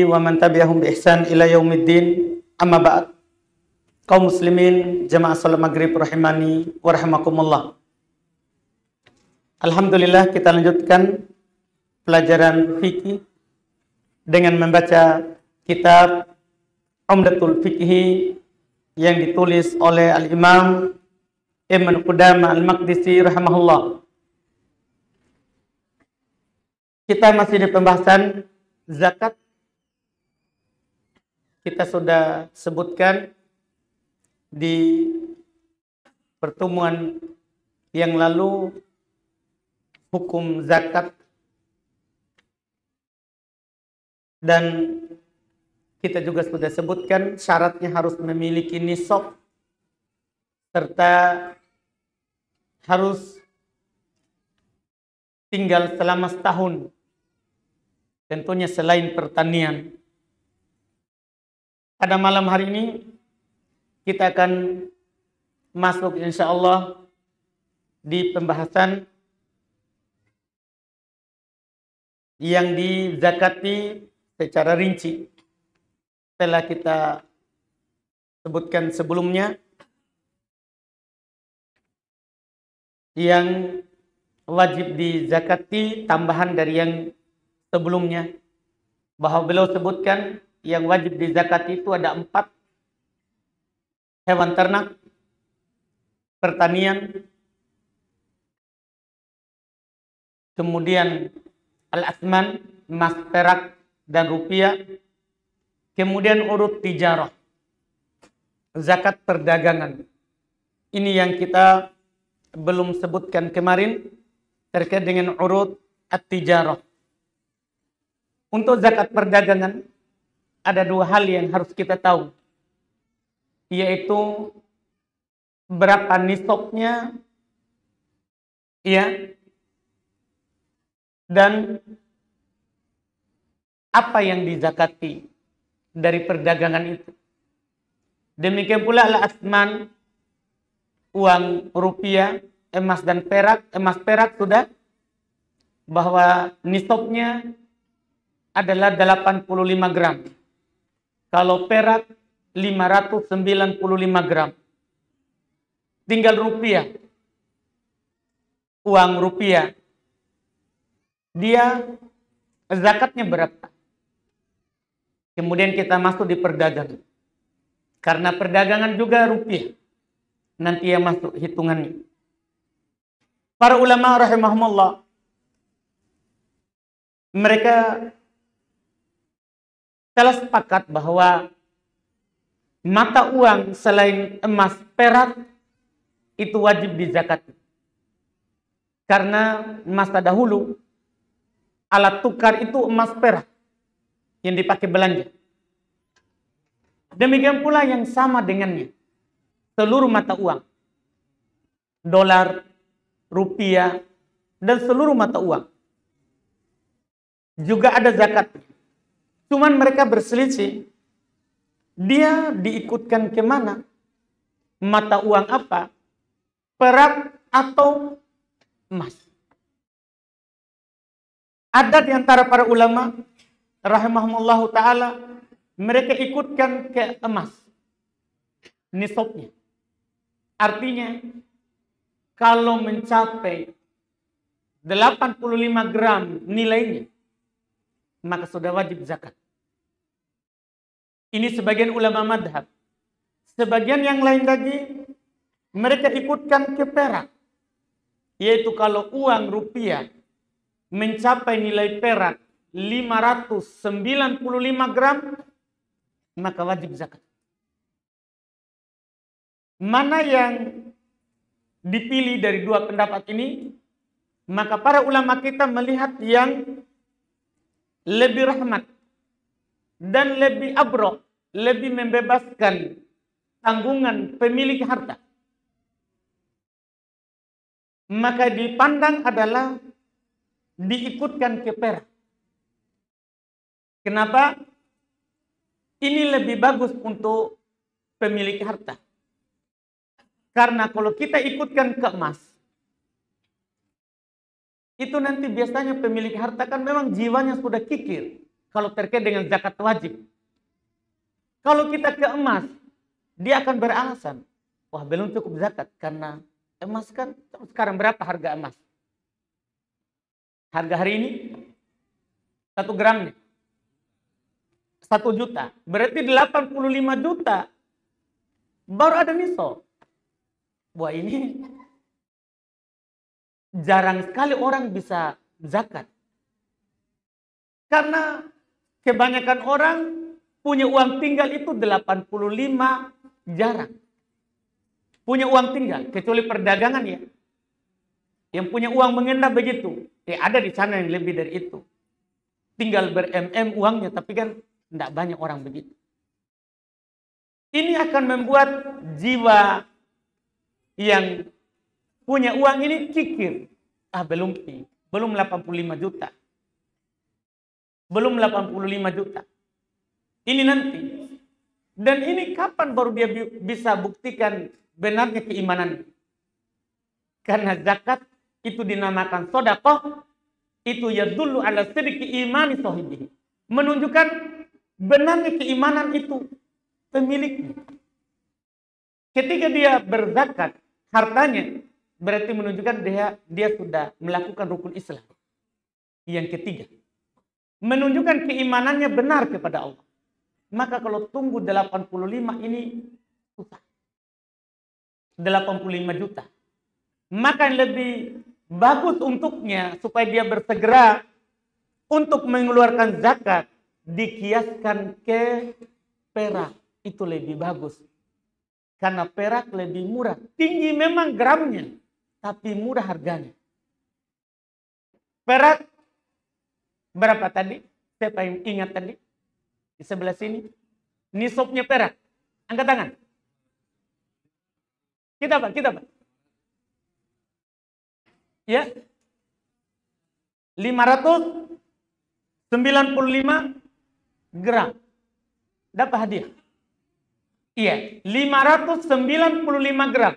wa man tabi'ahum bi ihsan ila yaumiddin. Amma ba'd. Kaum muslimin jamaah salat maghrib rahimani wa rahimakumullah. Alhamdulillah, kita lanjutkan pelajaran fikih dengan membaca kitab Umdatul Fiqhi yang ditulis oleh Al-Imam Ibn Qudamah Al-Maqdisi rahimahullah. Kita masih di pembahasan zakat. Kita sudah sebutkan di pertemuan yang lalu hukum zakat, dan kita juga sudah sebutkan syaratnya harus memiliki nisab serta harus tinggal selama setahun, tentunya selain pertanian. Pada malam hari ini kita akan masuk insya Allah di pembahasan yang dizakati secara rinci. Setelah kita sebutkan sebelumnya yang wajib dizakati tambahan dari yang sebelumnya, bahwa beliau sebutkan yang wajib dizakati itu ada 4: hewan ternak, pertanian, kemudian al-asman, emas, perak, dan rupiah, kemudian urut tijarah, zakat perdagangan. Ini yang kita belum sebutkan kemarin terkait dengan urut at-tijarah. Untuk zakat perdagangan ada 2 hal yang harus kita tahu, yaitu berapa nisabnya, ya, dan apa yang dizakati dari perdagangan itu. Demikian pula al-asman, uang rupiah, emas dan perak. Emas perak sudah, bahwa nisabnya adalah 85 gram. Kalau perak 595 gram. Tinggal rupiah. Uang rupiah, dia zakatnya berapa? Kemudian kita masuk di perdagangan. Karena perdagangan juga rupiah, nanti yang masuk hitungannya. Para ulama rahimahumullah, mereka telah sepakat bahwa mata uang selain emas, perak itu wajib dizakati. Karena masa dahulu alat tukar itu emas perak yang dipakai belanja. Demikian pula yang sama dengannya, seluruh mata uang, dolar, rupiah, dan seluruh mata uang juga ada zakatnya. Cuman mereka berselisih, dia diikutkan kemana? Mata uang apa? Perak atau emas? Ada di antara para ulama rahimahumullah ta'ala, mereka ikutkan ke emas nisabnya. Artinya kalau mencapai 85 gram nilainya, maka sudah wajib zakat. Ini sebagian ulama madhab. Sebagian yang lain lagi, mereka ikutkan ke perak. Yaitu kalau uang rupiah mencapai nilai perak 595 gram, maka wajib zakat. Mana yang dipilih dari 2 pendapat ini? Maka para ulama kita melihat yang lebih rahmat dan lebih abrok, lebih membebaskan tanggungan pemilik harta. Maka dipandang adalah diikutkan ke perak. Kenapa? Ini lebih bagus untuk pemilik harta. Karena kalau kita ikutkan ke emas, itu nanti biasanya pemilik harta kan memang jiwanya sudah kikir. kalau terkait dengan zakat wajib. Kalau kita ke emas, dia akan beralasan, wah belum cukup zakat karena emas kan sekarang berapa harga emas? Harga hari ini 1 gramnya 1 juta. Berarti 85 juta baru ada nisab. Wah ini jarang sekali orang bisa zakat. Karena kebanyakan orang punya uang tinggal itu 85 jarang. Punya uang tinggal, kecuali perdagangan ya. Yang punya uang mengendap begitu. Ada di sana yang lebih dari itu. Tinggal ber-MM uangnya, tapi kan tidak banyak orang begitu. Ini akan membuat jiwa yang punya uang ini kikir. Belum 85 juta. Belum 85 juta. Ini nanti. Dan ini kapan baru dia bisa buktikan benarnya keimanan? Karena zakat itu dinamakan sedekah, itu yadullu ala sidqi imani sahibihi. Menunjukkan benarnya keimanan itu pemiliknya. Ketika dia berzakat hartanya, berarti menunjukkan dia sudah melakukan rukun Islam. Yang ketiga, menunjukkan keimanannya benar kepada Allah. Maka kalau tunggu 85 ini susah. 85 juta. Maka yang lebih bagus untuknya supaya dia bersegera untuk mengeluarkan zakat, dikiaskan ke perak. Itu lebih bagus. Karena perak lebih murah. Tinggi memang gramnya, tapi murah harganya. Perak berapa tadi? Siapa yang ingat tadi? Di sebelah sini. Nisabnya perak. Angkat tangan. Kita Pak. Ya. 595 gram. Dapat hadiah. Iya, 595 gram.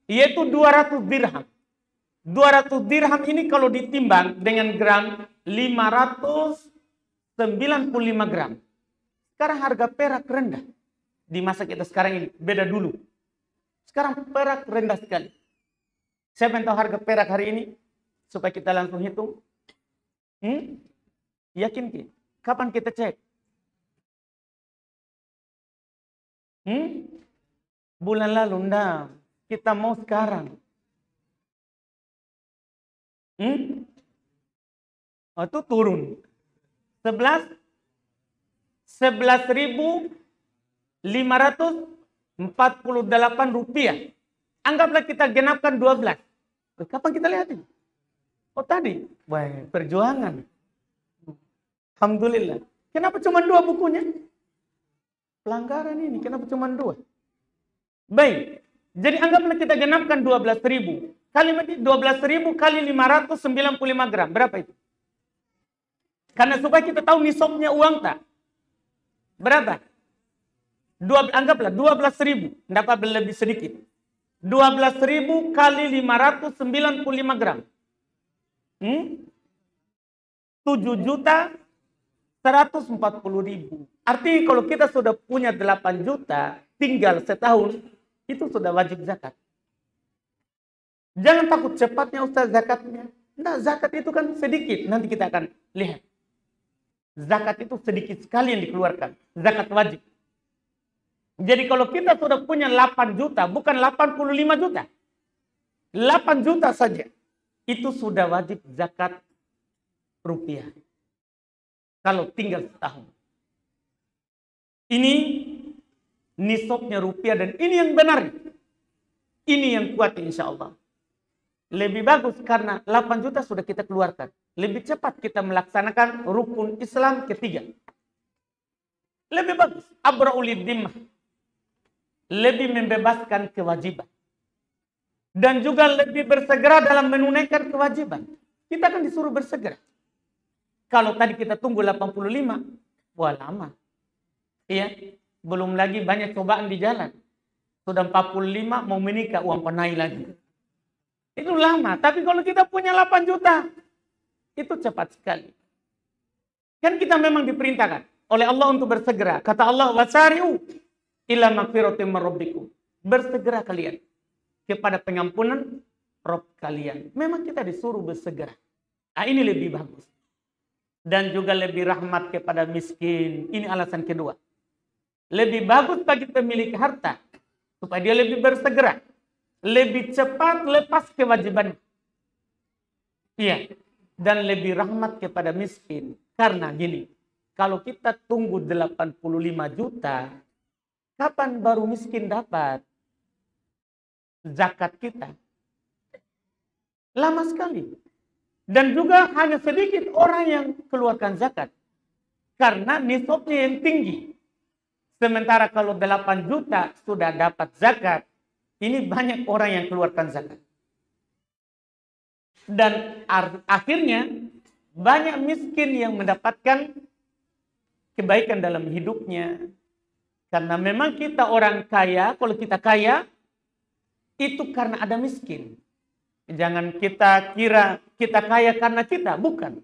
Yaitu 200 dirham. 200 dirham ini kalau ditimbang dengan gram 595 gram. Sekarang harga perak rendah. Di masa kita sekarang ini, beda dulu. Sekarang perak rendah sekali. Siapa yang tahu harga perak hari ini? Supaya kita langsung hitung. Yakin kita? Kapan kita cek? Bulan lalu, enggak. Kita mau sekarang. Oh, itu turun. 11.548 rupiah. Anggaplah kita genapkan 12. Kapan kita lihat ini? Oh tadi. Wah, perjuangan. Alhamdulillah. Kenapa cuma 2 bukunya? Pelanggaran ini. Kenapa cuma 2? Baik. Jadi anggaplah kita genapkan 12.000. Kali 12.000 kali 595 gram. Berapa itu? Karena supaya kita tahu nisabnya uang tak. Berapa? Anggaplah 12.000. Dapat lebih sedikit. 12.000 kali 595 gram. 7.140.000. Artinya kalau kita sudah punya 8 juta, tinggal setahun, itu sudah wajib zakat. Jangan takut cepatnya Ustaz zakatnya. Nah, zakat itu kan sedikit. Nanti kita akan lihat. Zakat itu sedikit sekali yang dikeluarkan. Zakat wajib. Jadi kalau kita sudah punya 8 juta, bukan 85 juta. 8 juta saja. Itu sudah wajib zakat rupiah. Kalau tinggal setahun. Ini nisabnya rupiah dan ini yang benar. Ini yang kuat insya Allah. Lebih bagus karena 8 juta sudah kita keluarkan. Lebih cepat kita melaksanakan rukun Islam ketiga. Lebih bagus. Abra'ulid dimmah. Lebih membebaskan kewajiban. Dan juga lebih bersegera dalam menunaikan kewajiban. Kita kan disuruh bersegera. Kalau tadi kita tunggu 85, wah lama. Iya, belum lagi banyak cobaan di jalan. Sudah 45 mau menikah, uang penai lagi. Itu lama. Tapi kalau kita punya 8 juta, itu cepat sekali. Kan kita memang diperintahkan oleh Allah untuk bersegera. Kata Allah, wasari'u ila magfiratin min rabbikum. Bersegera kalian kepada pengampunan Rob kalian. Memang kita disuruh bersegera. Nah, ini lebih bagus. Dan juga lebih rahmat kepada miskin. Ini alasan kedua. Lebih bagus bagi pemilik harta supaya dia lebih bersegera, lebih cepat lepas kewajiban. Iya. Dan lebih rahmat kepada miskin. Karena gini, kalau kita tunggu 85 juta, kapan baru miskin dapat zakat kita? Lama sekali. Dan juga hanya sedikit orang yang keluarkan zakat. Karena nisabnya yang tinggi. Sementara kalau 8 juta sudah dapat zakat, ini banyak orang yang keluarkan zakat. Dan akhirnya banyak miskin yang mendapatkan kebaikan dalam hidupnya. Karena memang kita orang kaya, kalau kita kaya, itu karena ada miskin. Jangan kita kira kita kaya karena kita, bukan.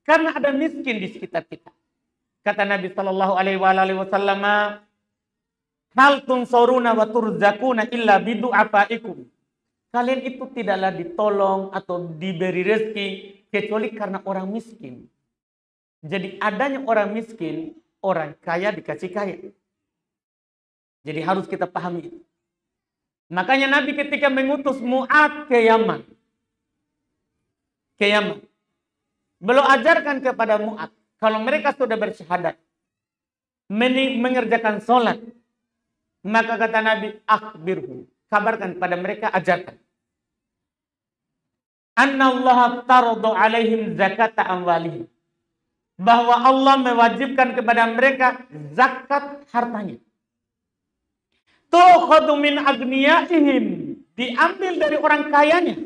Karena ada miskin di sekitar kita. Kata Nabi Shallallahu Alaihi Wasallam, hal tunsoruna wa turzakuna illa bidu'afaikum. Kalian itu tidaklah ditolong atau diberi rezeki kecuali karena orang miskin. Jadi adanya orang miskin, orang kaya dikasih kaya. Jadi harus kita pahami itu. Makanya Nabi ketika mengutus Mu'ad ke Yaman. Beliau ajarkan kepada Mu'ad. Kalau mereka sudah bersyahadat. Mengerjakan sholat. Maka kata Nabi, akhbirhum. Kabarkan pada mereka, ajarkan. Anna Allah tarodu alaihim zakata amwalihim. Bahwa Allah mewajibkan kepada mereka zakat hartanya. Tukhadu min agniyaihim, diambil dari orang kayanya.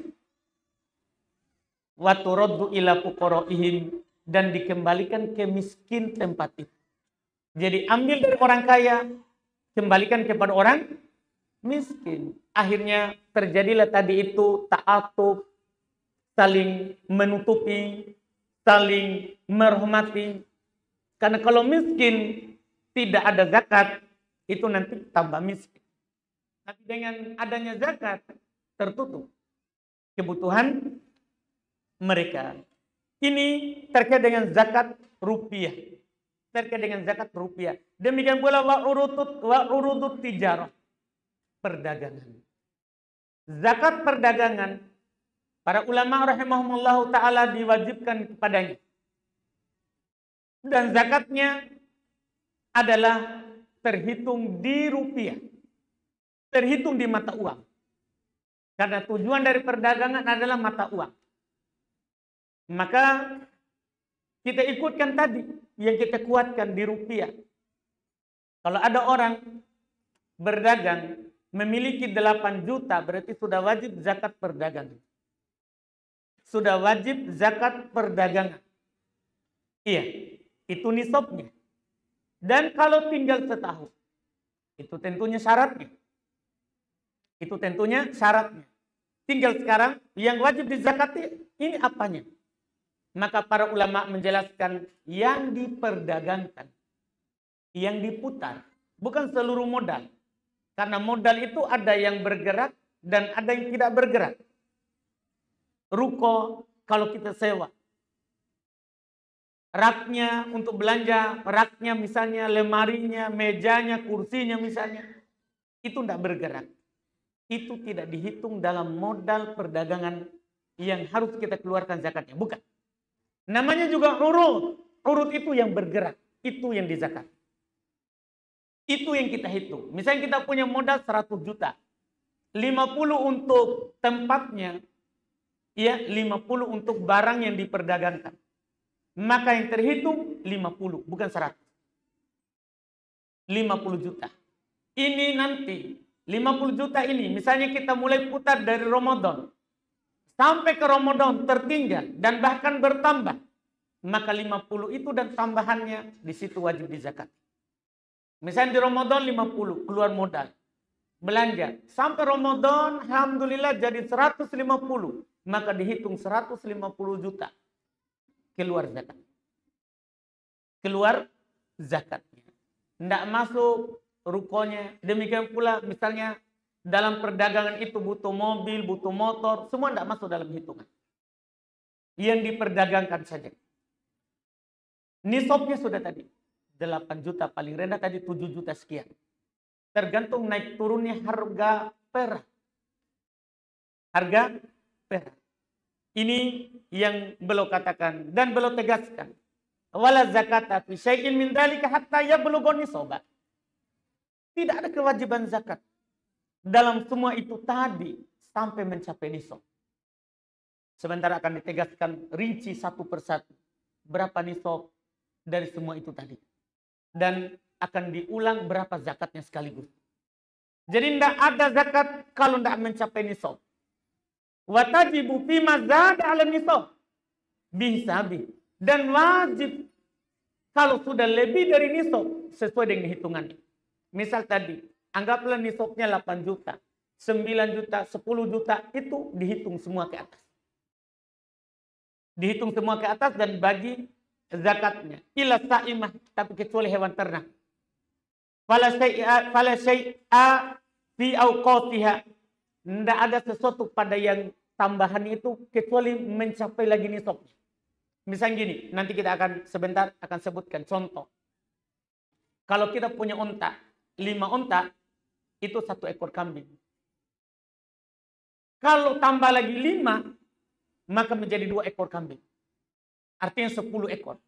Wa turaddu ila fuqaraihim, dan dikembalikan ke miskin tempat itu. Jadi ambil dari orang kaya, kembalikan kepada orang miskin. Akhirnya terjadilah tadi itu ta'atuf, saling menutupi, saling merahmati. Karena kalau miskin tidak ada zakat, itu nanti tambah miskin. Tapi dengan adanya zakat, tertutup kebutuhan mereka. Ini terkait dengan zakat rupiah. Demikian pula wa urudut tijarah. Perdagangan. Zakat perdagangan, para ulama rahimahumullah ta'ala diwajibkan kepadanya. Dan zakatnya adalah terhitung di rupiah. Terhitung di mata uang. Karena tujuan dari perdagangan adalah mata uang. Maka kita ikutkan tadi yang kita kuatkan di rupiah. Kalau ada orang berdagang memiliki 8 juta, berarti sudah wajib zakat perdagangan. Sudah wajib zakat perdagangan. Iya, itu nisabnya. Dan kalau tinggal setahun, itu tentunya syaratnya. Tinggal sekarang yang wajib dizakati ini apanya? Maka para ulama menjelaskan yang diperdagangkan, yang diputar, bukan seluruh modal. Karena modal itu ada yang bergerak dan ada yang tidak bergerak. Ruko kalau kita sewa, raknya untuk belanja, raknya misalnya, lemarinya, mejanya, kursinya misalnya, itu tidak bergerak. Itu tidak dihitung dalam modal perdagangan yang harus kita keluarkan zakatnya. Bukan. Namanya juga urut. Urut itu yang bergerak. Itu yang dizakat. Itu yang kita hitung. Misalnya kita punya modal 100 juta. 50 untuk tempatnya. Ya, 50 untuk barang yang diperdagangkan. Maka yang terhitung 50, bukan 100. 50 juta. Ini nanti 50 juta ini, misalnya kita mulai putar dari Ramadan sampai ke Ramadan tertinggal dan bahkan bertambah, maka 50 itu dan tambahannya di situ wajib dizakat. Misalnya di Ramadan 50 keluar modal belanja sampai Ramadan alhamdulillah jadi 150, maka dihitung 150 juta keluar zakat. keluar zakatnya. Tidak masuk rukonya. Demikian pula misalnya dalam perdagangan itu butuh mobil, butuh motor, semua tidak masuk dalam hitungan. Yang diperdagangkan saja. Nisabnya sudah tadi 8 juta, paling rendah tadi 7 juta sekian. Tergantung naik turunnya harga perak. Harga perak. Ini yang beliau katakan dan beliau tegaskan. Wala zakata fi syai'in min dzalika hatta yablugha nisaba. Tidak ada kewajiban zakat dalam semua itu tadi sampai mencapai nisab. Sebentar akan ditegaskan rinci satu persatu berapa nisab dari semua itu tadi. Dan akan diulang berapa zakatnya sekaligus. Jadi tidak ada zakat kalau tidak mencapai nisab. Wa tajibu fi ma zada 'ala nisab bihisabi. Dan wajib kalau sudah lebih dari nisab sesuai dengan hitungannya. Misal tadi, anggaplah nisabnya 8 juta, 9 juta, 10 juta, itu dihitung semua ke atas. Dihitung semua ke atas dan bagi zakatnya. Ila sa'imah, tapi kecuali hewan ternak. Fala syai'a fi awqatiha. Tidak ada sesuatu pada yang tambahan itu kecuali mencapai lagi nisabnya. Misalnya gini, nanti kita akan sebentar akan sebutkan contoh. Kalau kita punya unta, 5 unta, itu 1 ekor kambing. Kalau tambah lagi 5, maka menjadi 2 ekor kambing. Artinya 10 ekor.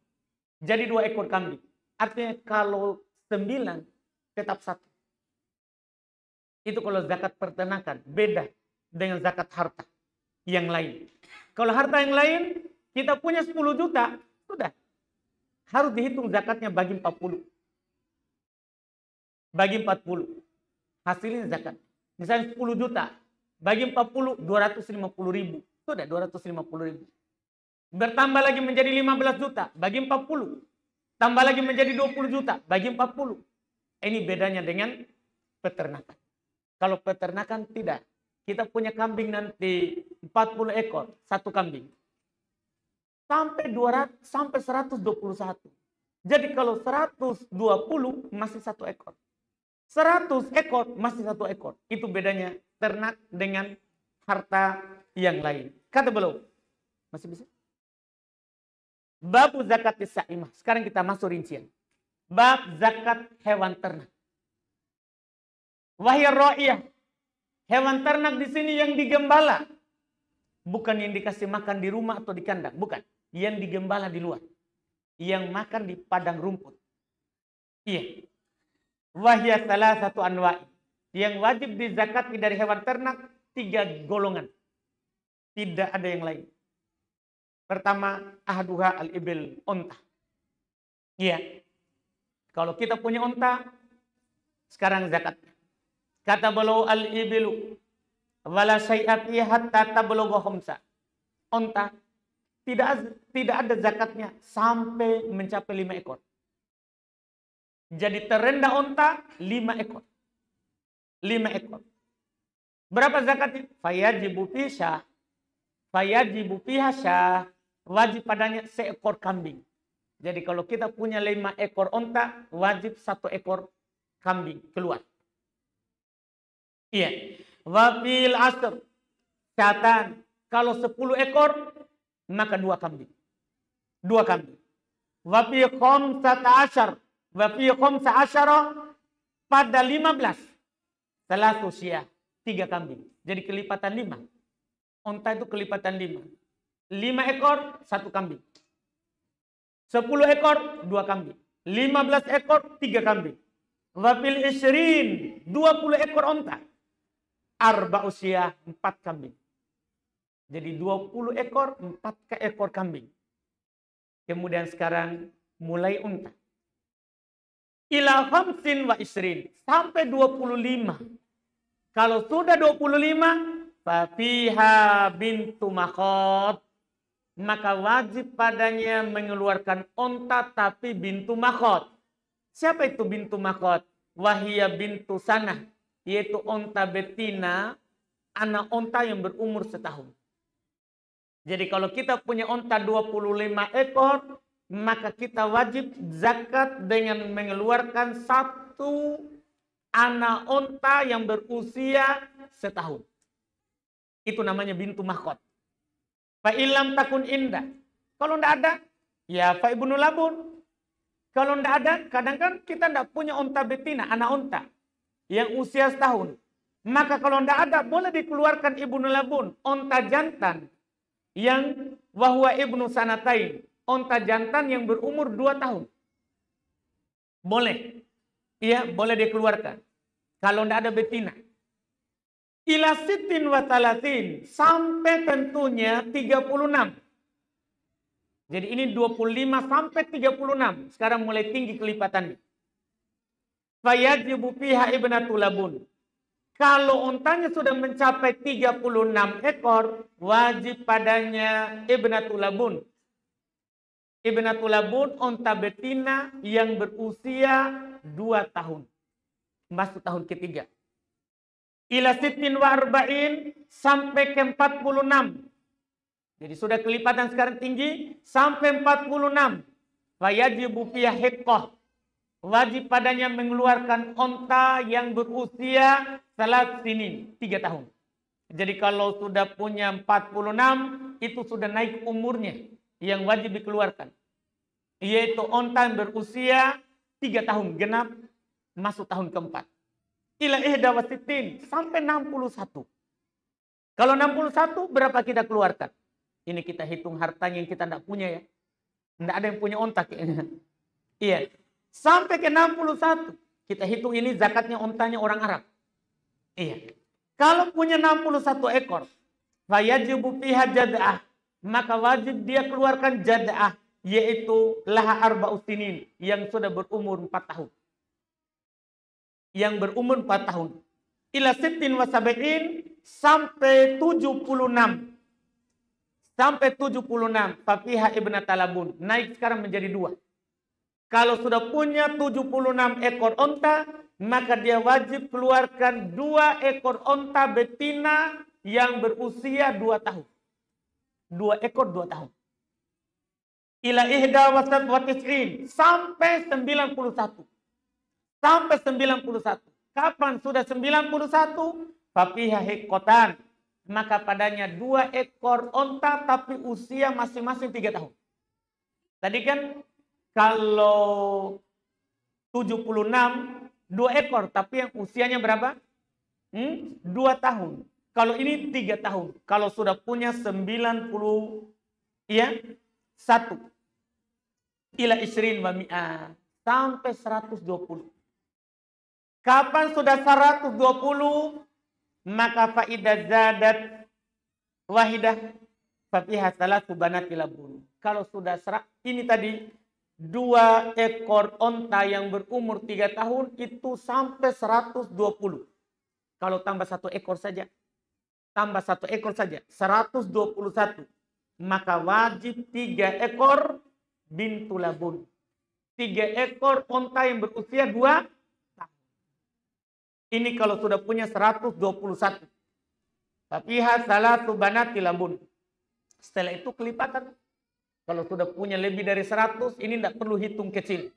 Jadi 2 ekor kambing. Artinya kalau 9, tetap 1. Itu kalau zakat peternakan. Beda dengan zakat harta yang lain. Kalau harta yang lain, kita punya 10 juta, sudah. Harus dihitung zakatnya bagi 40. Bagi 40. Hasilnya zakat. Misalnya 10 juta. Bagi 40, 250 ribu. Sudah, 250 ribu. Bertambah lagi menjadi 15 juta. Bagi 40. Tambah lagi menjadi 20 juta. Bagi 40. Ini bedanya dengan peternakan. Kalau peternakan tidak. Kita punya kambing nanti 40 ekor. 1 kambing. Sampai 200, sampai 121. Jadi kalau 120 masih 1 ekor. 100 ekor masih 1 ekor. Itu bedanya ternak dengan harta yang lain. Kata beliau. Masih bisa? Bab zakat sa'imah. Sekarang kita masuk rincian. Bab zakat hewan ternak. Wahya ra'iyah. Hewan ternak di sini yang digembala. Bukan yang dikasih makan di rumah atau di kandang. Bukan. Yang digembala di luar. Yang makan di padang rumput. Iya. Wahya salah satu anwa'i. Yang wajib dizakati dari hewan ternak 3 golongan. Tidak ada yang lain. Pertama, ahduha al-ibil, onta. Iya. Kalau kita punya onta, sekarang zakatnya. Kata beliau al-ibilu wala syai'ati hatta tablugha khamsa. Onta tidak ada zakatnya sampai mencapai 5 ekor. Jadi terendah onta 5 ekor. 5 ekor. Berapa zakatnya? Fayajibu fiha. Fayajibu fiha syah. Wajib padanya seekor kambing. Jadi kalau kita punya 5 ekor onta, wajib 1 ekor kambing keluar. Iya. Wafil asr. Syatan. Kalau 10 ekor, maka 2 kambing. 2 kambing. Wafi khamsata asyar. Wafi khamsa asyara. Pada 15. Salatu syah. 3 kambing. Jadi kelipatan 5. Onta itu kelipatan 5. 5 ekor, 1 kambing. 10 ekor, 2 kambing. 15 ekor, 3 kambing. Wafil isrin. 20 ekor onta. Arba usia 4 kambing. Jadi 20 ekor, 4 ekor kambing. Kemudian sekarang mulai unta. Ila khamsin wa isrin. Sampai 25. Kalau sudah 25, fafiha bintu makhot. Maka wajib padanya mengeluarkan onta tapi bintu makhot. Siapa itu bintu makhot? Wahia bintu sanah. Yaitu onta betina, anak onta yang berumur setahun. Jadi kalau kita punya onta 25 ekor, maka kita wajib zakat dengan mengeluarkan 1 anak onta yang berusia setahun. Itu namanya bintu mahkot. Fa ilam takun indah. Kalau tidak ada, ya fa ibnu labun. Kalau tidak ada, kadang kan kita tidak punya onta betina, anak onta yang usia setahun. Maka kalau tidak ada, boleh dikeluarkan ibnu labun, onta jantan yang wahwa ibnu sanatain, onta jantan yang berumur 2 tahun. Boleh. Iya, boleh dikeluarkan. Kalau tidak ada betina. Ila sitin wa talatin, sampai tentunya 36. Jadi ini 25 sampai 36. Sekarang mulai tinggi kelipatannya. Fayajibu fiha ibnatul labun. Kalau ontanya sudah mencapai 36 ekor, wajib padanya ibnatul labun. Ibnatul labun, onta betina yang berusia 2 tahun. Masuk tahun ketiga. Ila sitin wa arba'in, sampai ke 46. Jadi sudah kelipatan sekarang tinggi sampai 46. Fayajibu fiha hiqqah. Wajib padanya mengeluarkan onta yang berusia 3 tahun. Jadi kalau sudah punya 46, itu sudah naik umurnya yang wajib dikeluarkan. Yaitu onta yang berusia 3 tahun genap masuk tahun keempat. Ila ihda wa sittin, sampai 61. Kalau 61 berapa kita keluarkan? Ini kita hitung hartanya yang kita tidak punya ya. Tidak ada yang punya onta kayaknya. Iya. Sampai ke 61. Kita hitung ini zakatnya ontanya orang Arab. Iya. Kalau punya 61 ekor. Fayajibu fiha jada'ah. Maka wajib dia keluarkan jada'ah. Yaitu laha arba'us sinin. Yang sudah berumur 4 tahun. Yang berumur 4 tahun. Ila sittin wa sab'in. Sampai 76. Sampai 76. Fafiha ibnatul labun. Naik sekarang menjadi 2. Kalau sudah punya 76 ekor onta, maka dia wajib keluarkan 2 ekor onta betina yang berusia 2 tahun. 2 ekor 2 tahun. Ila ihda wa tis'in. Sampai 91. Sampai 91. Kapan sudah 91? Fafiha hiqqatan. Maka padanya 2 ekor onta tapi usia masing-masing 3 tahun. Tadi kan kalau 76 2 ekor tapi yang usianya berapa? 2 tahun. Kalau ini 3 tahun. Kalau sudah punya 90 ya 1 ila isrin wa mi'ah sampai 120. Kapan sudah 120? Maka faidah zadat wahidah fafiha salatu banatil labun. Kalau sudah ini tadi 2 ekor onta yang berumur 3 tahun itu sampai 120. Kalau tambah 1 ekor saja, tambah 1 ekor saja 121. Maka wajib 3 ekor bintu labun. 3 ekor onta yang berusia 2. Ini kalau sudah punya 121. Fafiha salatu banatil labun. Setelah itu kelipatan. Kalau sudah punya lebih dari 100, ini tidak perlu hitung kecil.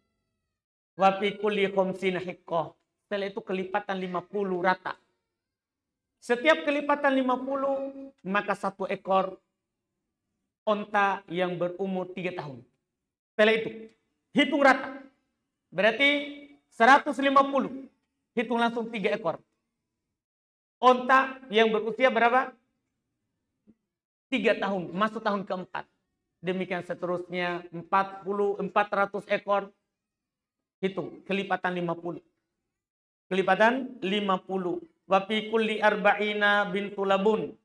Wa fi kulli khamsina hiqqah. Setelah itu kelipatan 50 rata. Setiap kelipatan 50, maka 1 ekor onta yang berumur 3 tahun. Setelah itu, hitung rata. Berarti 150. Hitung langsung 3 ekor. Onta yang berusia berapa? 3 tahun. Masuk tahun keempat. Demikian seterusnya 400 ekor. Hitung. Kelipatan 50. Kelipatan 50. Wa fi kulli arba'ina bintu labun.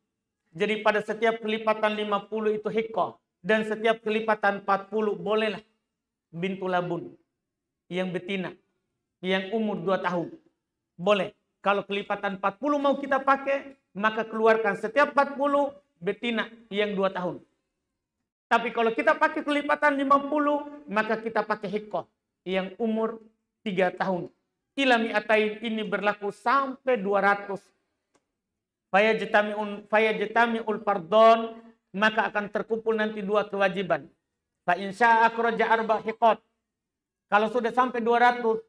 Jadi pada setiap kelipatan 50 itu hiqqah. Dan setiap kelipatan 40 bolehlah bintu labun. Yang betina. Yang umur 2 tahun. Boleh. Kalau kelipatan 40 mau kita pakai, maka keluarkan setiap 40 betina yang 2 tahun. Tapi kalau kita pakai kelipatan 50, maka kita pakai hiqqah yang umur 3 tahun. Ila mi'atain ini berlaku sampai 200. Fayajtami'ul fardon, maka akan terkumpul nanti 2 kewajiban. Fa insya akhraja arba hiqat. Kalau sudah sampai 200,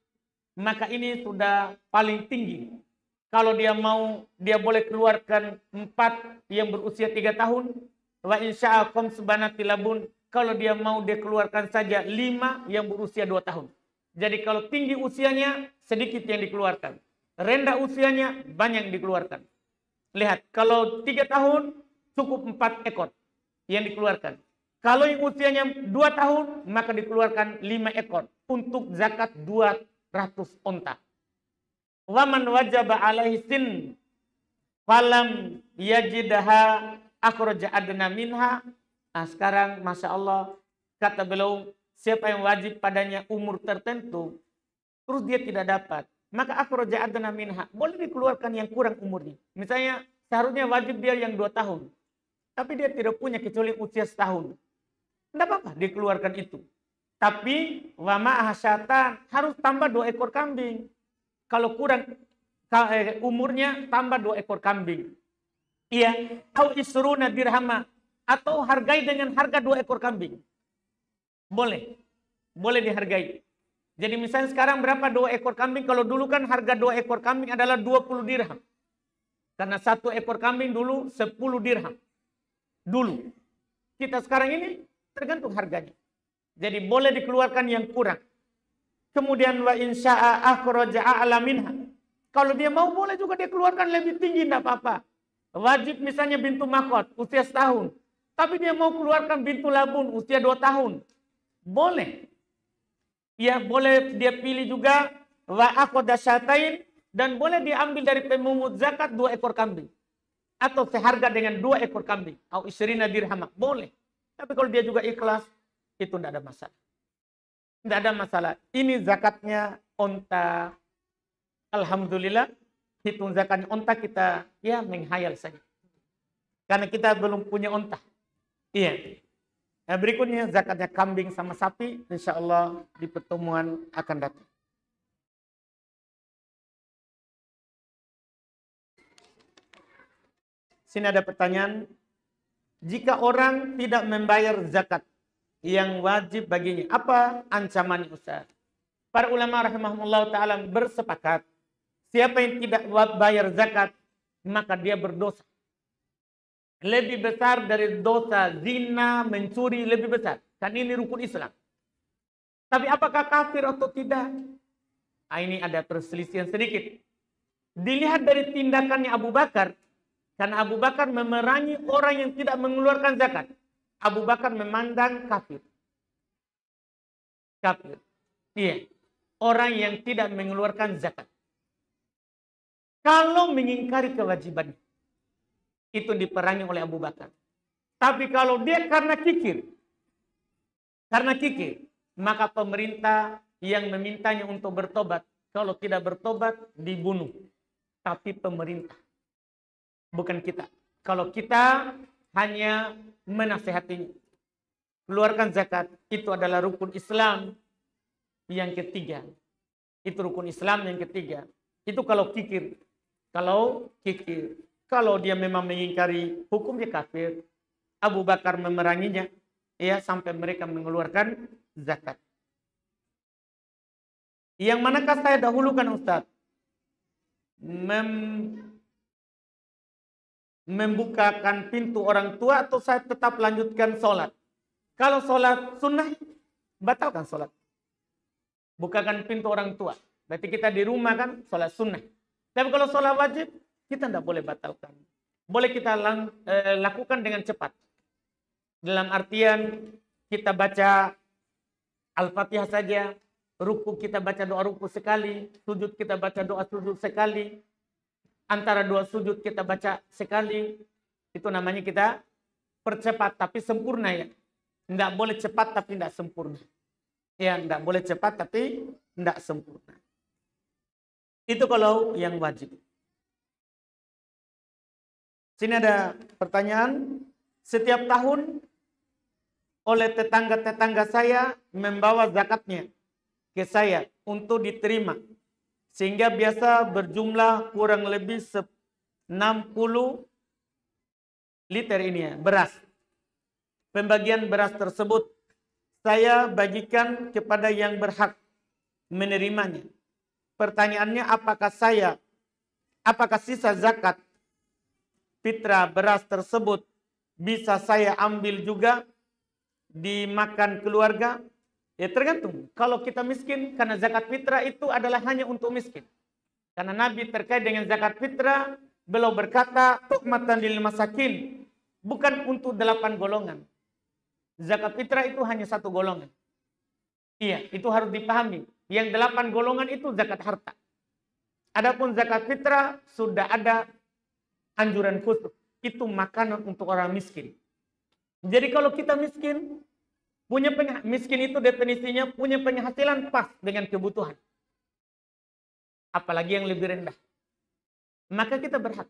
maka ini sudah paling tinggi. Kalau dia mau, dia boleh keluarkan 4 yang berusia 3 tahun. Wa insya khams banati labun. Kalau dia mau, dia keluarkan saja 5 yang berusia 2 tahun. Jadi kalau tinggi usianya, sedikit yang dikeluarkan. Rendah usianya, banyak yang dikeluarkan. Lihat, kalau 3 tahun, cukup 4 ekor yang dikeluarkan. Kalau yang usianya 2 tahun, maka dikeluarkan 5 ekor untuk zakat 200 onta. Waman wajaba alaihi sin falam yajidaha akhraja adna minha. Nah, sekarang Masya Allah, kata beliau, siapa yang wajib padanya umur tertentu, terus dia tidak dapat, maka akhraja adna minha, boleh dikeluarkan yang kurang umurnya. Misalnya, seharusnya wajib dia yang 2 tahun, tapi dia tidak punya kecuali usia setahun. Tidak apa-apa dikeluarkan itu. Tapi wama ahasyatan harus tambah 2 ekor kambing. Kalau kurang umurnya tambah 2 ekor kambing. Iya, au isruna dirhama, atau hargai dengan harga 2 ekor kambing. Boleh. Boleh dihargai. Jadi misalnya sekarang berapa 2 ekor kambing? Kalau dulu kan harga 2 ekor kambing adalah 20 dirham. Karena 1 ekor kambing dulu 10 dirham. Dulu. Kita sekarang ini tergantung harganya. Jadi boleh dikeluarkan yang kurang. Kemudian wa insya'a akhraja a'la minha. Kalau dia mau boleh juga dia keluarkan lebih tinggi, tidak apa-apa. Wajib misalnya bintu makhot usia setahun. Tapi dia mau keluarkan bintu labun usia 2 tahun. Boleh. Ya boleh dia pilih juga wa akhraja syatain, dan boleh diambil dari pemungut zakat 2 ekor kambing. Atau seharga dengan 2 ekor kambing. Au isrina dirham. Boleh. Tapi kalau dia juga ikhlas, itu tidak ada masalah. Tidak ada masalah. Ini zakatnya onta. Alhamdulillah, hitung zakatnya onta kita ya menghayal saja. Karena kita belum punya onta. Iya. Nah, berikutnya zakatnya kambing sama sapi. Insya Allah di pertemuan akan datang. Sini ada pertanyaan. Jika orang tidak membayar zakat yang wajib baginya, apa ancaman Ustaz? Para ulama rahimahumullah ta'ala bersepakat, siapa yang tidak bayar zakat, maka dia berdosa. Lebih besar dari dosa zina, mencuri, lebih besar. Kan ini rukun Islam. Tapi apakah kafir atau tidak? Nah, ini ada perselisihan sedikit. Dilihat dari tindakannya Abu Bakar, karena Abu Bakar memerangi orang yang tidak mengeluarkan zakat. Abu Bakar memandang kafir. Kafir. Iya. Orang yang tidak mengeluarkan zakat. Kalau mengingkari kewajiban, itu diperangi oleh Abu Bakar. Tapi kalau dia karena kikir, maka pemerintah yang memintanya untuk bertobat, kalau tidak bertobat, dibunuh. Tapi pemerintah. Bukan kita. Kalau kita hanya menasehatinya. Keluarkan zakat. Itu adalah rukun Islam yang ketiga. Itu rukun Islam yang ketiga. Itu kalau kikir. Kalau dia memang mengingkari hukumnya kafir. Abu Bakar memeranginya. Ya, sampai mereka mengeluarkan zakat. Yang manakah saya dahulukan Ustaz? Membukakan pintu orang tua atau saya tetap lanjutkan sholat? Kalau sholat sunnah, batalkan sholat. Bukakan pintu orang tua. Berarti kita di rumah kan sholat sunnah. Tapi kalau sholat wajib, kita tidak boleh batalkan. Boleh kita lakukan dengan cepat. Dalam artian kita baca Al-Fatihah saja, ruku kita baca doa ruku sekali, sujud kita baca doa sujud sekali. Antara 2 sujud kita baca sekali, itu namanya kita percepat tapi sempurna ya. Tidak boleh cepat tapi tidak sempurna. Ya, tidak boleh cepat tapi tidak sempurna. Itu kalau yang wajib. Sini ada pertanyaan. Setiap tahun oleh tetangga-tetangga saya membawa zakatnya ke saya untuk diterima. Sehingga biasa berjumlah kurang lebih 60 liter ini ya, beras. Pembagian beras tersebut saya bagikan kepada yang berhak menerimanya. Pertanyaannya, apakah sisa zakat fitrah beras tersebut bisa saya ambil juga dimakan keluarga? Ya tergantung. Kalau kita miskin, karena zakat fitrah itu adalah hanya untuk miskin. Karena Nabi terkait dengan zakat fitrah, beliau berkata, tuhmatan lil masakin, bukan untuk 8 golongan. Zakat fitrah itu hanya 1 golongan. Iya, itu harus dipahami. Yang 8 golongan itu zakat harta. Adapun zakat fitrah sudah ada anjuran khusus. Itu makanan untuk orang miskin. Jadi kalau kita miskin, miskin itu definisinya punya penghasilan pas dengan kebutuhan. Apalagi yang lebih rendah. Maka kita berhak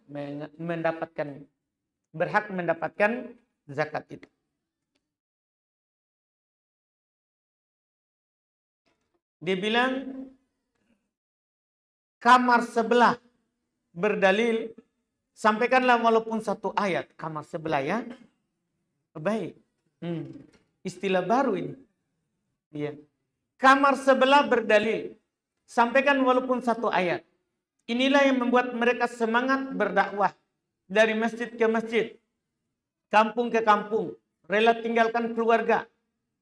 mendapatkan zakat itu. Dia bilang kamar sebelah berdalil, sampaikanlah walaupun 1 ayat. Kamar sebelah ya. Baik. Istilah baru ini. Iya. Kamar sebelah berdalil, sampaikan walaupun 1 ayat. Inilah yang membuat mereka semangat berdakwah dari masjid ke masjid, kampung ke kampung, rela tinggalkan keluarga,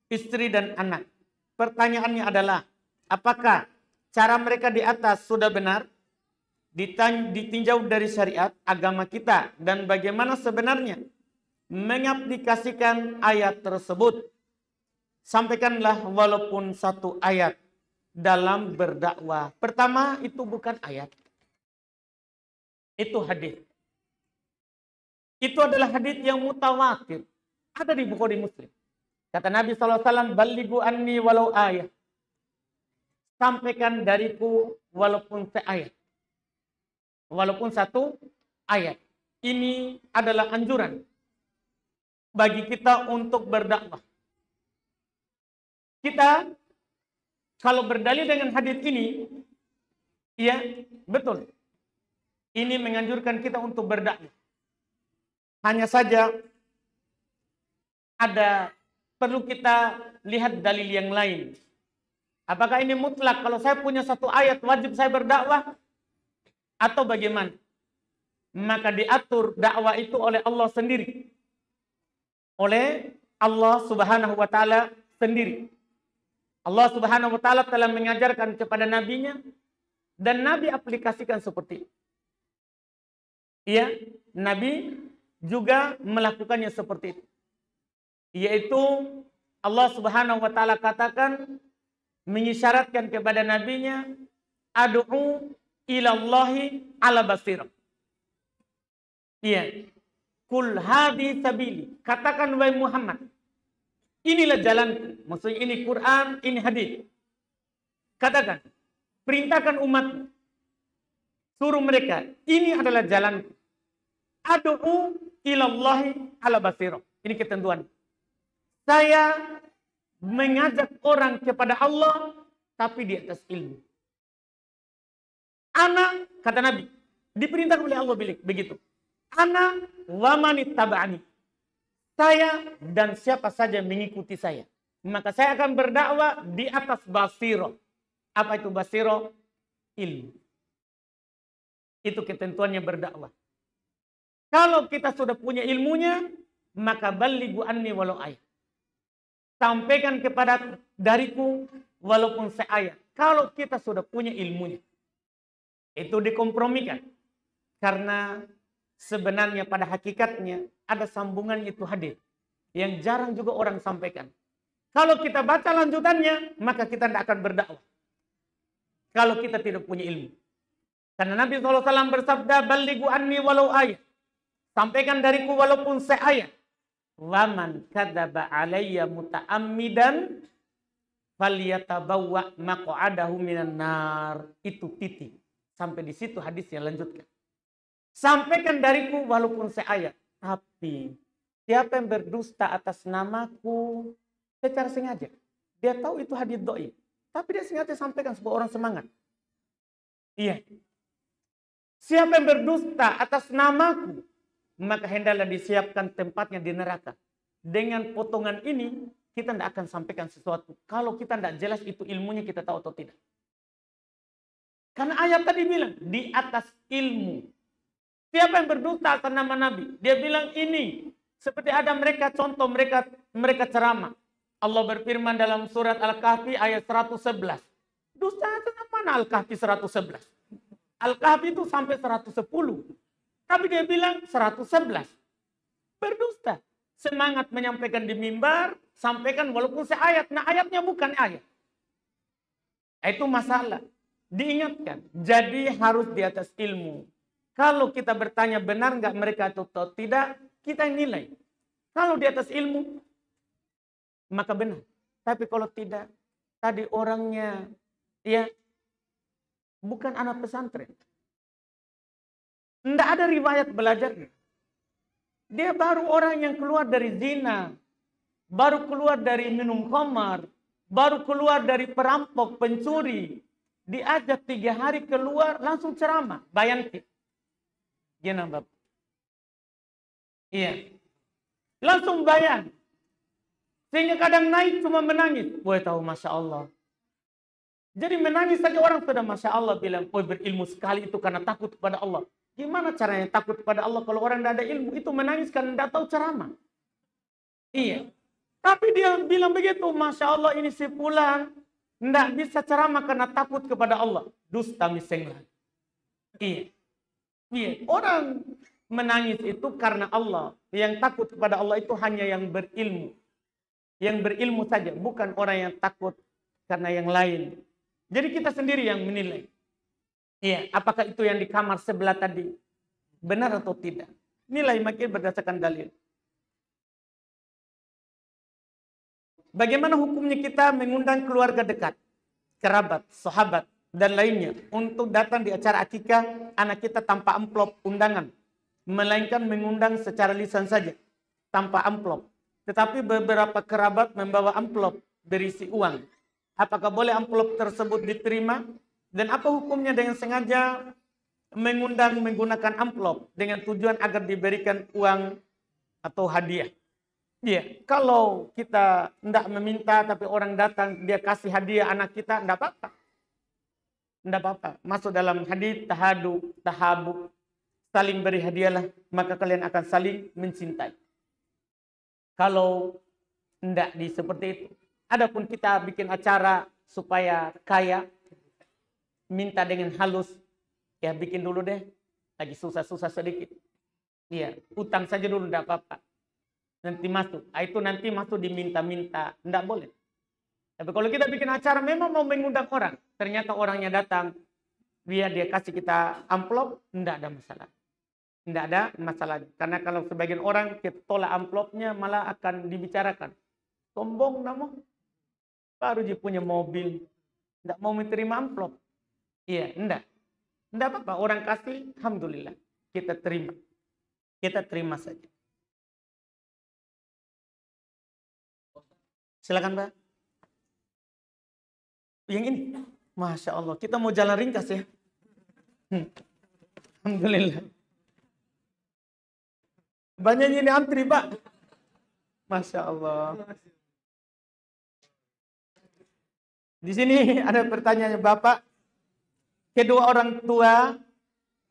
istri dan anak. Pertanyaannya adalah, apakah cara mereka di atas sudah benar? Ditinjau dari syariat agama kita dan bagaimana sebenarnya mengaplikasikan ayat tersebut. Sampaikanlah walaupun 1 ayat dalam berdakwah. Pertama, itu bukan ayat. Itu hadis. Itu adalah hadis yang mutawatir. Ada di Bukhari Muslim. Kata Nabi SAW, "Ballighu anni walau ayat." Sampaikan dariku walaupun seayat. Walaupun 1 ayat. Ini adalah anjuran bagi kita untuk berdakwah. Kita kalau berdalil dengan hadis ini, ya betul. Ini menganjurkan kita untuk berdakwah. Hanya saja perlu kita lihat dalil yang lain. Apakah ini mutlak? Kalau saya punya 1 ayat wajib saya berdakwah? Atau bagaimana? Maka diatur dakwah itu oleh Allah sendiri. Oleh Allah Subhanahu wa Ta'ala sendiri. Allah Subhanahu wa Ta'ala telah mengajarkan kepada nabinya, dan Nabi aplikasikan seperti itu. Iya, Nabi juga melakukannya seperti itu. Yaitu Allah Subhanahu wa Ta'ala katakan, mengisyaratkan kepada nabinya, ad'u ilallahi ala basirah. Iya. Kul hadi sabili. Katakan wahai Muhammad, inilah jalan. Maksudnya ini Quran, ini hadis. Katakan, perintahkan umat, suruh mereka, ini adalah jalan. Ad'u ilallahi ala basirah. Ini ketentuan. Saya mengajak orang kepada Allah, tapi di atas ilmu. Ana, kata Nabi, diperintahkan oleh Allah begitu. Ana wa manittaba'ani. Saya dan siapa saja mengikuti saya, maka saya akan berdakwah di atas basirah. Apa itu basirah? Ilmu. Itu ketentuannya berdakwah. Kalau kita sudah punya ilmunya, maka ballighu anni walau ayat. Sampaikan kepada dariku walaupun seayat. Kalau kita sudah punya ilmunya. Itu dikompromikan. Karena sebenarnya pada hakikatnya ada sambungan itu hadis. Yang jarang juga orang sampaikan. Kalau kita baca lanjutannya, maka kita tidak akan berdakwah. Kalau kita tidak punya ilmu. Karena Nabi SAW bersabda, ballighu anni walau ayat. Sampaikan dariku walaupun seayat. Waman kadzaba alayya muta'ammidan falyatabawwa maq'adahu minan nar. Itu titik. Sampai di situ hadisnya, lanjutkan. Sampaikan dariku walaupun seayat. Tapi siapa yang berdusta atas namaku secara sengaja, dia tahu itu hadis doi, tapi dia sengaja sampaikan supaya orang semangat. Iya. Siapa yang berdusta atas namaku, maka hendaklah disiapkan tempatnya di neraka. Dengan potongan ini, kita tidak akan sampaikan sesuatu kalau kita tidak jelas itu ilmunya kita tahu atau tidak. Karena ayat tadi bilang, di atas ilmu. Siapa yang berdusta atas nama Nabi? Dia bilang ini. Seperti ada mereka contoh, mereka ceramah. Allah berfirman dalam surat Al-Kahfi ayat 111. Dusta atas mana Al-Kahfi 111? Al-Kahfi itu sampai 110. Tapi dia bilang 111. Berdusta. Semangat menyampaikan di mimbar, sampaikan walaupun seayat. Nah ayatnya bukan ayat. Itu masalah. Diingatkan. Jadi harus di atas ilmu. Kalau kita bertanya benar nggak mereka atau tidak, kita nilai. Kalau di atas ilmu, maka benar. Tapi kalau tidak, tadi orangnya ya bukan anak pesantren. Tidak ada riwayat belajarnya. Dia baru orang yang keluar dari zina, baru keluar dari minum khamar, baru keluar dari perampok, pencuri. Diajak 3 hari keluar, langsung ceramah. Bayangkan. Gimana Bapak? Iya. Langsung bayang. Sehingga kadang naik cuma menangis. Woi tahu Masya Allah. Jadi menangis saja orang sudah Masya Allah bilang, woi berilmu sekali itu karena takut kepada Allah. Gimana caranya takut kepada Allah kalau orang tidak ada ilmu? Itu menangis karena tidak tahu ceramah. Iya. Tapi dia bilang begitu, Masya Allah ini si fulan tidak bisa ceramah karena takut kepada Allah. Dusta miseng lagi. Iya. Iya. Orang menangis itu karena Allah. Yang takut kepada Allah itu hanya yang berilmu. Yang berilmu saja. Bukan orang yang takut karena yang lain. Jadi kita sendiri yang menilai. Iya. Apakah itu yang di kamar sebelah tadi benar atau tidak? Nilai makin berdasarkan dalil. Bagaimana hukumnya kita mengundang keluarga dekat, kerabat, sahabat, dan lainnya untuk datang di acara akikah anak kita tanpa amplop undangan, melainkan mengundang secara lisan saja, tanpa amplop. Tetapi beberapa kerabat membawa amplop berisi uang. Apakah boleh amplop tersebut diterima? Dan apa hukumnya dengan sengaja mengundang menggunakan amplop dengan tujuan agar diberikan uang atau hadiah? Iya, kalau kita tidak meminta tapi orang datang dia kasih hadiah anak kita, tidak apa-apa. Tidak apa-apa. Masuk dalam hadis tahabu, saling beri hadiahlah, maka kalian akan saling mencintai. Kalau tidak seperti itu. Adapun kita bikin acara supaya kaya, minta dengan halus, ya bikin dulu deh. Lagi susah-susah sedikit. Iya, utang saja dulu tidak apa-apa. Nanti masuk. Itu nanti masuk diminta-minta. Tidak boleh. Tapi kalau kita bikin acara memang mau mengundang orang. Ternyata orangnya datang. Biar dia kasih kita amplop. Tidak ada masalah. Tidak ada masalah. Karena kalau sebagian orang kita tolak amplopnya malah akan dibicarakan. Sombong namun. Baru dia punya mobil. Tidak mau menerima amplop. Iya, tidak. Tidak apa-apa. Orang kasih, alhamdulillah. Kita terima. Kita terima saja. Silakan Pak. Yang ini. Masya Allah. Kita mau jalan ringkas ya. Alhamdulillah. Banyak ini antri Pak. Masya Allah. Di sini ada pertanyaannya Bapak. Kedua orang tua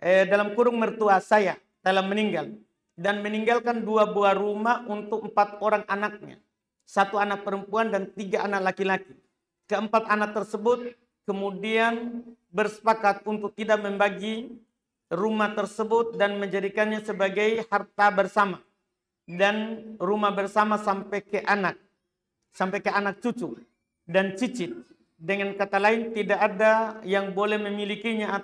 dalam kurung mertua saya telah meninggal. Dan meninggalkan 2 buah rumah untuk 4 orang anaknya. 1 anak perempuan dan 3 anak laki-laki. Keempat anak tersebut kemudian bersepakat untuk tidak membagi rumah tersebut dan menjadikannya sebagai harta bersama. Dan rumah bersama sampai ke anak cucu dan cicit. Dengan kata lain tidak ada yang boleh memilikinya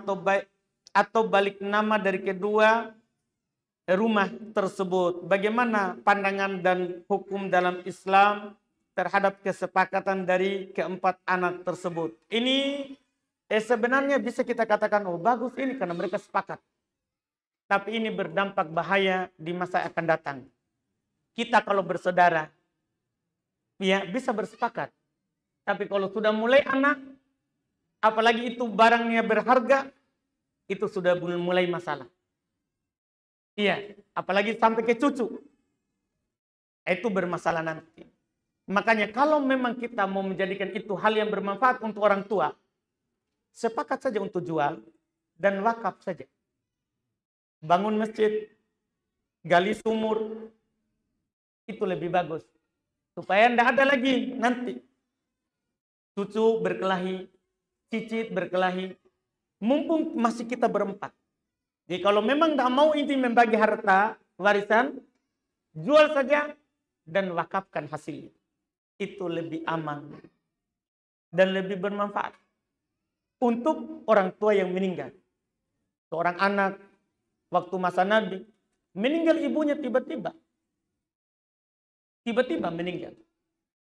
atau balik nama dari kedua rumah tersebut. Bagaimana pandangan dan hukum dalam Islam terhadap kesepakatan dari keempat anak tersebut? Ini sebenarnya bisa kita katakan, oh bagus ini karena mereka sepakat. Tapi ini berdampak bahaya di masa akan datang. Kita kalau bersaudara, ya bisa bersepakat. Tapi kalau sudah mulai anak, apalagi itu barangnya berharga, itu sudah mulai masalah. Iya, apalagi sampai ke cucu. Itu bermasalah nanti. Makanya kalau memang kita mau menjadikan itu hal yang bermanfaat untuk orang tua, sepakat saja untuk jual dan wakaf saja. Bangun masjid, gali sumur, itu lebih bagus. Supaya tidak ada lagi nanti cucu berkelahi, cicit berkelahi. Mumpung masih kita berempat. Jadi kalau memang tidak mau ini membagi harta warisan, jual saja dan wakafkan hasilnya. Itu lebih aman dan lebih bermanfaat untuk orang tua yang meninggal. Seorang anak waktu masa Nabi meninggal, ibunya tiba-tiba meninggal.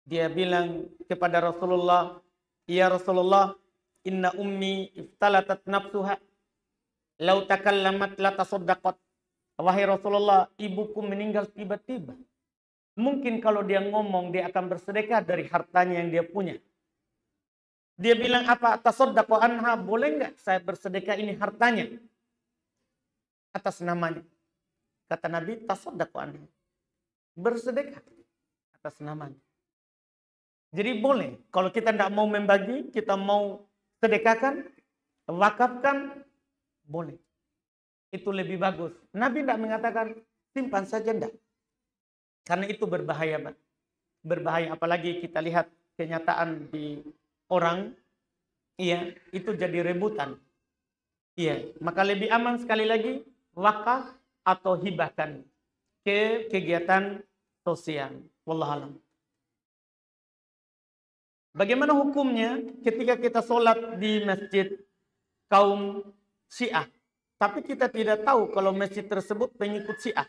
Dia bilang kepada Rasulullah, "Ya Rasulullah, inna ummi iftalatat nafsuha, lau takallamat la tasaddaqat." Wahai Rasulullah, ibuku meninggal tiba-tiba. Mungkin kalau dia ngomong, dia akan bersedekah dari hartanya yang dia punya. Dia bilang, apa tasaddaqu anha, boleh nggak saya bersedekah ini hartanya atas namanya? Kata Nabi, tasaddaqu anha, bersedekah atas namanya. Jadi boleh, kalau kita tidak mau membagi, kita mau sedekahkan, wakafkan, boleh. Itu lebih bagus. Nabi tidak mengatakan simpan saja, tidak. Karena itu berbahaya, Pak. Berbahaya, apalagi kita lihat kenyataan di orang, iya, itu jadi rebutan. Iya, maka lebih aman sekali lagi wakaf atau hibahkan ke kegiatan sosial. Wallahualam. Bagaimana hukumnya ketika kita sholat di masjid kaum Syiah, tapi kita tidak tahu kalau masjid tersebut pengikut Syiah?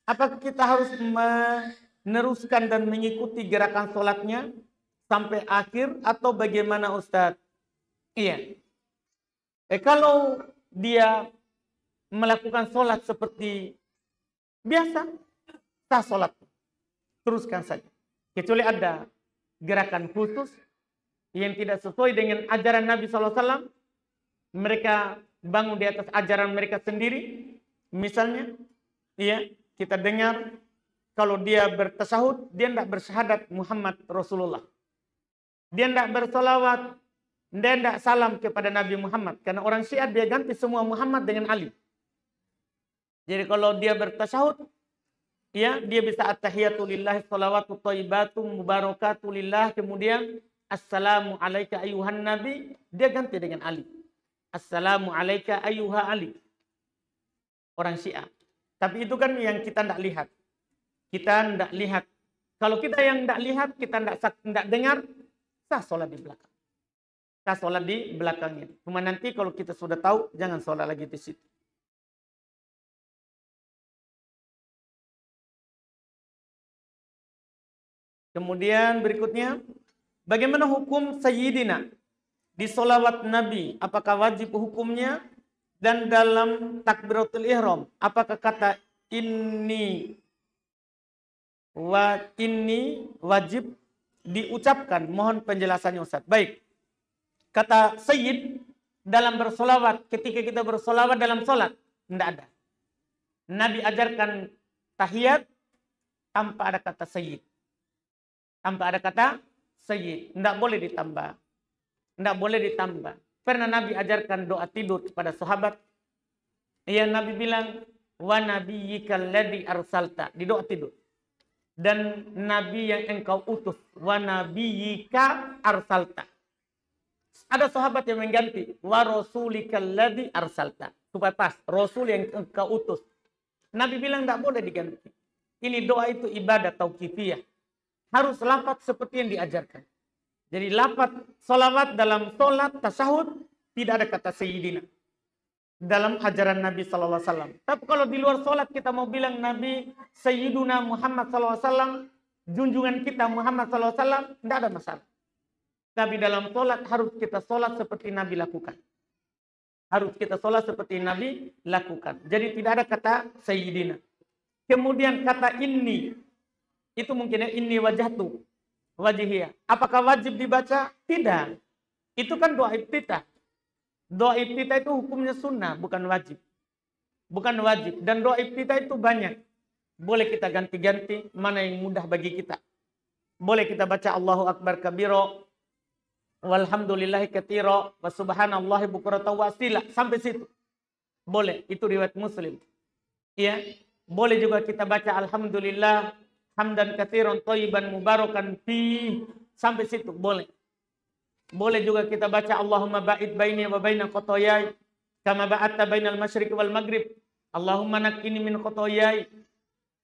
Apakah kita harus meneruskan dan mengikuti gerakan sholatnya sampai akhir atau bagaimana, Ustadz? Iya. Kalau dia melakukan sholat seperti biasa, sah sholat, teruskan saja. Kecuali ada gerakan khusus yang tidak sesuai dengan ajaran Nabi SAW, mereka bangun di atas ajaran mereka sendiri. Misalnya, iya, kita dengar kalau dia bertasahud, dia tidak bersyahadat Muhammad Rasulullah. Dia tidak bersolawat, dia tidak salam kepada Nabi Muhammad. Karena orang Syiah dia ganti semua Muhammad dengan Ali. Jadi kalau dia bertasahud, ya, dia bisa at-tahiyatulillah, salawatu thayyibatu mubarakatulillah, kemudian assalamu alayka ayuhan nabi, dia ganti dengan Ali. Assalamu alayka ayuha Ali. Orang Syiah. Tapi itu kan yang kita tidak lihat. Kita tidak lihat. Kalau kita yang tidak lihat, kita tidak dengar, sah sholat di belakang. Sah sholat di belakangnya. Cuma nanti kalau kita sudah tahu, jangan sholat lagi di situ. Kemudian berikutnya, bagaimana hukum Sayyidina di sholawat Nabi? Apakah wajib hukumnya? Dan dalam takbiratul ihram, apakah kata ini wajib diucapkan? Mohon penjelasannya, Ustaz. Baik. Kata Sayyid dalam bersolawat, ketika kita bersolawat dalam sholat, tidak ada. Nabi ajarkan tahiyat tanpa ada kata Sayyid. Tanpa ada kata Sayyid. Tidak boleh ditambah. Tidak boleh ditambah. Pernah Nabi ajarkan doa tidur kepada sahabat. Ya, Nabi bilang, wa nabiyyikal ladzi arsalta, di doa tidur. Dan Nabi yang engkau utus, wa nabiyyika arsalta. Ada sahabat yang mengganti, wa rasulikal ladzi arsalta. Supaya pas, Rasul yang engkau utus. Nabi bilang tidak boleh diganti. Ini doa itu ibadah tauqifiyah. Harus lafaz seperti yang diajarkan. Jadi lafaz salawat dalam sholat tasahud tidak ada kata Sayyidina dalam ajaran Nabi SAW. Tapi kalau di luar sholat kita mau bilang Nabi Sayyiduna Muhammad SAW, junjungan kita Muhammad SAW, tidak ada masalah. Tapi dalam sholat harus kita sholat seperti Nabi lakukan. Harus kita sholat seperti Nabi lakukan. Jadi tidak ada kata Sayyidina. Kemudian kata inni, itu mungkin inni wajhatu wajihiyah. Apakah wajib dibaca? Tidak. Itu kan doa iftitah. Doa iftitah itu hukumnya sunnah, bukan wajib. Bukan wajib. Dan doa iftitah itu banyak. Boleh kita ganti-ganti mana yang mudah bagi kita. Boleh kita baca Allahu Akbar kabiro, walhamdulillahi katsiro, wa subhanallahi bukratan wa asila. Sampai situ. Boleh, itu riwayat Muslim. Ya. Boleh juga kita baca alhamdulillah hamdan katsiran thayyiban mubarakan fi. Sampai situ boleh. Boleh juga kita baca Allahumma ba'id baini wa baina khotoyai kama ba'adta bainal masyriq wal maghrib. Allahumma naqqini min khotoyai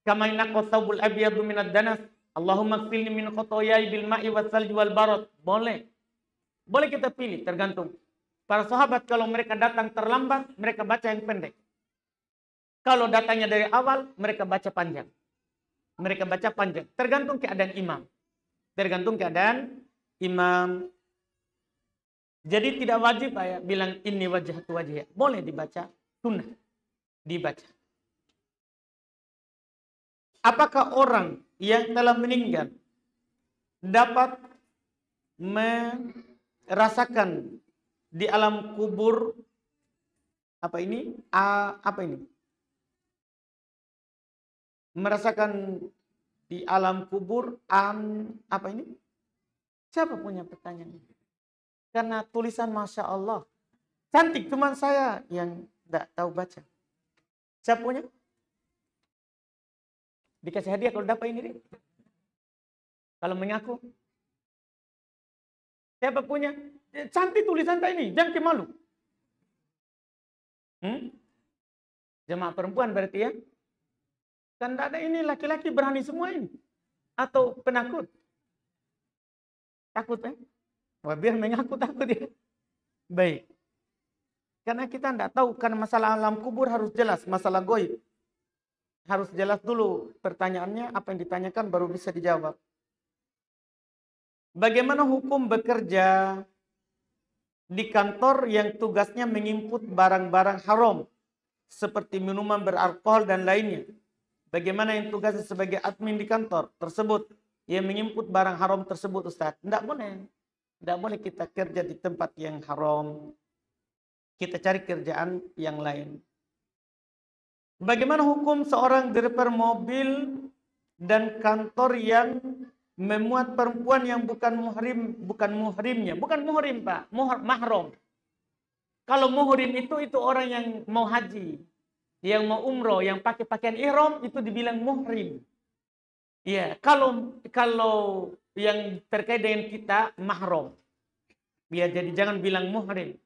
kama yanqa thawbul abyadu minad danas. Allahumma ighfirli min khotoyai bil ma'i was salji wal barad. Boleh. Boleh kita pilih, tergantung. Para sahabat kalau mereka datang terlambat, mereka baca yang pendek. Kalau datangnya dari awal, mereka baca panjang. Mereka baca panjang. Tergantung keadaan imam. Tergantung keadaan imam. Jadi tidak wajib ya bilang ini wajhatu wajhiyah. Boleh dibaca, sunnah dibaca. Apakah orang yang telah meninggal dapat merasakan di alam kubur apa ini? Merasakan di alam kubur apa ini? Siapa punya pertanyaan? Karena tulisan Masya Allah cantik, cuman saya yang tidak tahu baca. Siapa punya? Dikasih hadiah kalau dapat ini deh. Kalau mengaku. Siapa punya? Cantik tulisan tak ini, jangan kemalu. Jemaah perempuan berarti ya? Kan tidak ada ini laki-laki berani semua ini. Atau penakut? Takut ya? Wah, biar mengaku takut ya. Baik. Karena kita tidak tahu, karena masalah alam kubur harus jelas, masalah goib. Harus jelas dulu pertanyaannya, apa yang ditanyakan baru bisa dijawab. Bagaimana hukum bekerja di kantor yang tugasnya menginput barang-barang haram seperti minuman beralkohol dan lainnya? Bagaimana yang tugasnya sebagai admin di kantor tersebut yang menginput barang haram tersebut, Ustaz? Tidak boleh. Tidak boleh kita kerja di tempat yang haram. Kita cari kerjaan yang lain. Bagaimana hukum seorang driver mobil dan kantor yang memuat perempuan yang bukan muhrim Pak, mahram. Kalau muhrim itu orang yang mau haji, yang mau umroh, yang pakai pakaian ihram itu dibilang muhrim. Ya, kalau yang terkait dengan kita mahram. Ya, jadi jangan bilang muhrim,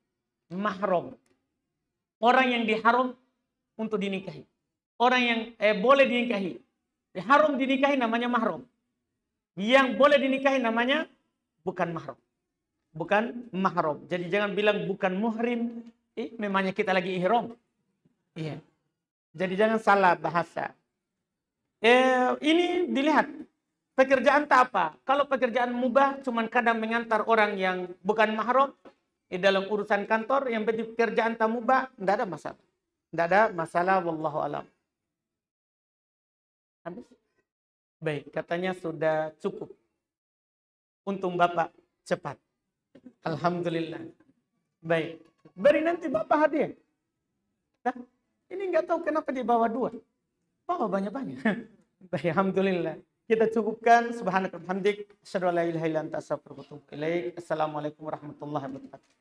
mahram. Orang yang diharam untuk dinikahi. Orang yang boleh dinikahi. Haram dinikahi namanya mahram. Yang boleh dinikahi namanya bukan mahram. Bukan mahram. Jadi jangan bilang bukan muhrim. Memangnya kita lagi ihram. Iya. Jadi jangan salah bahasa. Ini dilihat. Pekerjaan tak apa. Kalau pekerjaan mubah cuman kadang mengantar orang yang bukan mahram dalam urusan kantor, yang penting pekerjaan tak mubah, tidak ada masalah. Tidak ada masalah, wallahu alam. Habis? Baik, katanya sudah cukup. Untung Bapak cepat. Alhamdulillah. Baik. Beri nanti Bapak hadiah. Nah, ini nggak tahu kenapa dibawa 2. Bawa banyak-banyak. Baik, alhamdulillah. Kita cukupkan. Subhanakallahumma wa bihamdik, asyhadu an la ilaha illa anta, astaghfiruka wa atubu ilaik. Assalamualaikum warahmatullahi wabarakatuh.